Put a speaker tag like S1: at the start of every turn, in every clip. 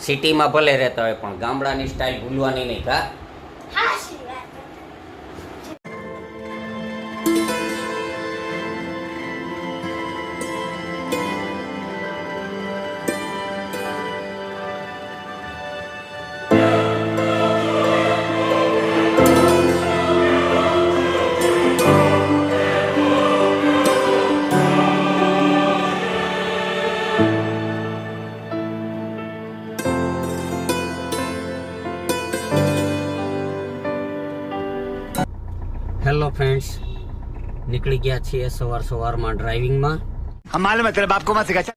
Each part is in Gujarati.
S1: સિટીમાં ભલે રહેતા હોય પણ ગામડાની સ્ટાઇલ ભૂલવાની નહીં કા. હેલો ફ્રેન્ડ્સ, નીકળી ગયા છીએ સવારમાં ડ્રાઇવિંગમાં.
S2: માલુમ હે તેરે બાપ કો મત સિખા.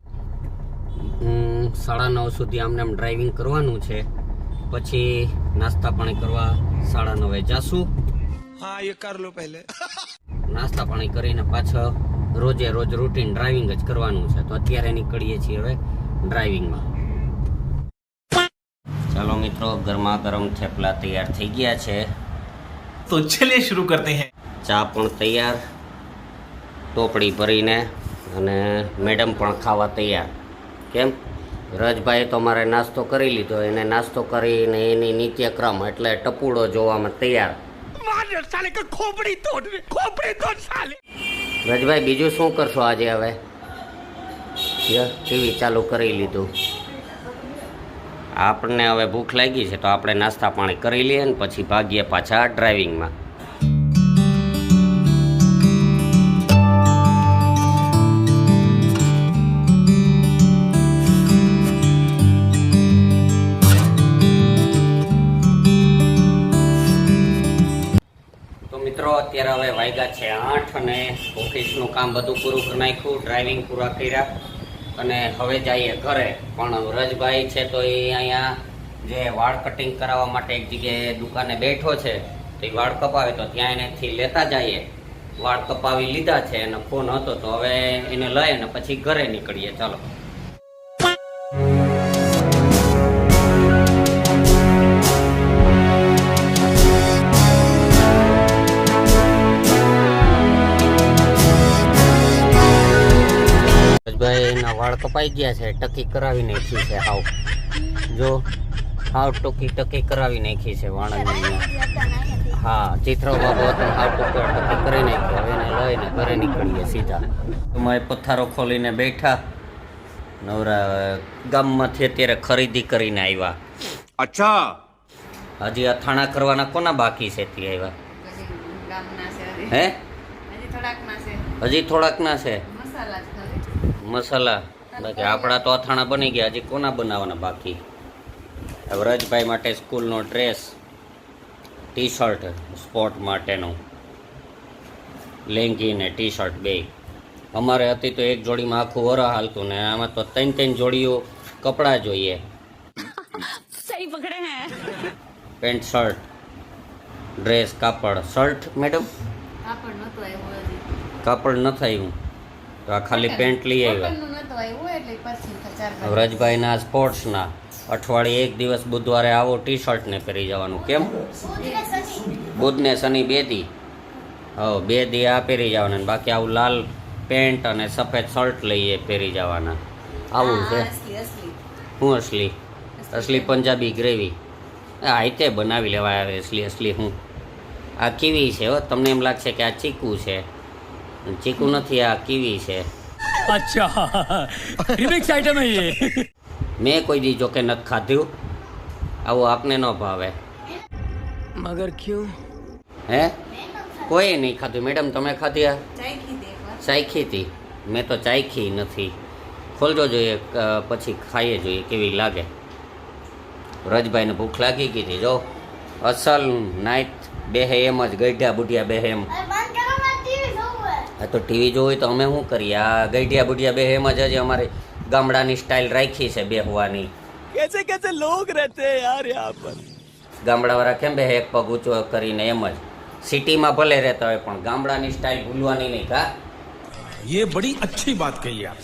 S1: 9:30 સુધી આમને આમ ડ્રાઇવિંગ કરવાનું છે, પછી નાસ્તા પાણી કરવા 9:30 જાશું.
S2: હા, એ કર લો પહેલે.
S1: નાસ્તા પાણી કરીને પાછળ રોજે રોજ રૂટીન ડ્રાઇવિંગ જ કરવાનું છે. તો અત્યારે નીકળીએ છીએ હવે ડ્રાઇવિંગમાં. ચાલો મિત્રો, ગરમા ગરમ થેપલા તૈયાર થઈ ગયા છે.
S3: तो चलिए शुरू करते हैं.
S1: ચા પણ તૈયાર, ટોપડી ભરીને, અને મેડમ પણ ખાવા તૈયાર. કેમ? રજભાઈ તો મારે નાસ્તો કરી લીધો, એને નાસ્તો કરીને એની નિત્યક્રમ એટલે ટપુડો જોવામાં તૈયાર. રજભાઈ બીજું શું કરશો આજે? હવે ટીવી ચાલુ કરી લીધું. આપણને હવે ભૂખ લાગી છે તો આપણે નાસ્તા પાણી કરી લઈએ ને પછી ભાગીએ પાછા ડ્રાઇવિંગમાં. તો મિત્રો, અત્યારે હવે વાગ્યા છે 8 અને ઓફિસનું કામ બધું પૂરું કરી નાખ્યું, ડ્રાઇવિંગ પૂરા કર્યા અને હવે જઈએ ઘરે. પણ રજભાઈ છે તો એ અહીંયા જે વાળ કટિંગ કરાવવા માટે એક જગ્યાએ દુકાને બેઠો છે, તો એ વાળ કપાવે તો ત્યાં એનેથી લેતા જઈએ. વાળ કપાવી લીધા છે, એનો ફોન હતો તો હવે એને લઈને પછી ઘરે નીકળીએ. ચાલો. રજભાઈના વાળ કપાઈ ગયા છે, ટકી કરાવી નાખી છે. જો હાવ ટકી કરાવી નાખી છે વાળની. હા, ચિત્ર બાબુ હતો, હાવ ટકી કરી નાખી. હવે એને લઈને ઘરે નીકળીએ સીધા. તમારે પથ્થારો ખોલીને બેઠા, નવરા ગામમાંથી અત્યારે ખરીદી કરીને આવ્યા.
S2: અચ્છા,
S1: હજી અથાણા કરવાના કોના બાકી છે? તે આવ્યા હે? હજી થોડાક ના છે મસાલા. બાકી આપણા તો અથાણા બની ગયા, હજી કોના બનાવવાના બાકી? હવે રજભાઈ માટે સ્કૂલનો ડ્રેસ, ટી શર્ટ સ્પોર્ટ માટેનું, લેંગી ને ટી શર્ટ બે. અમારે હતી તો એક જોડીમાં આખું વરસ હાલતું ને આમાં તો 3 જોડીઓ કપડાં જોઈએ.
S4: સહી પકડે હે.
S1: પેન્ટ શર્ટ, ડ્રેસ, કાપડ. શર્ટ મેડમ કાપડ ન થયું તો આ ખાલી પેન્ટ લઈ આવ્યા. રજભાઈના સ્પોર્ટ્સના અઠવાડિયે એક દિવસ બુધવારે આવો ટી શર્ટ ને પહેરી જવાનું. કેમ? બુધ ને શનિ 2 દી. હા, 2 દી આ પહેરી જવાના, બાકી આવું લાલ પેન્ટ અને સફેદ શર્ટ લઈએ પહેરી જવાના. આવું છે. હું અસલી પંજાબી ગ્રેવી આઈતે બનાવી લેવાય. આવે અસલી હું. આ કીવી છે હો. તમને એમ લાગશે કે આ ચીકુ છે, ચીકુ નથી, આ કીવી છે.
S3: अच्छा रिमिक्स आइटम है ये.
S1: મેં કોઈ દી જોકે નથી ખાધું આવું, આપને ન ભાવે.
S3: मगर क्यों?
S1: હે? કોઈ નહીં ખાધું. મેડમ તમે ખાધી? આ ચાખી હતી મેં તો, ચાખી નથી. ખોલજો જોઈએ પછી ખાઈએ જોઈએ કેવી લાગે. રજભાઈને ભૂખ લાગી ગઈ હતી. જો અસલ નાઈટ બેહે એમ જ, ગઈઢા બુઢિયા બેહે એમ. હા તો ટીવી જોવું હોય તો અમે શું કરીએ? આ ગઈઢિયા બુઢિયા બેહે એમ જ. હજી અમારી ગામડાની સ્ટાઇલ રાખી છે બેહવાની.
S3: कैसे कैसे लोग रहते हैं यार यहाँ पर.
S1: ગામડાવાળા કેમ બેહે? એક પગ ઊંચો કરીને એમ જ. સિટીમાં ભલે રહેતા હોય પણ ગામડાની સ્ટાઇલ ભૂલવાની નહીં કા.
S3: ये बड़ी अच्छी बात कही आप.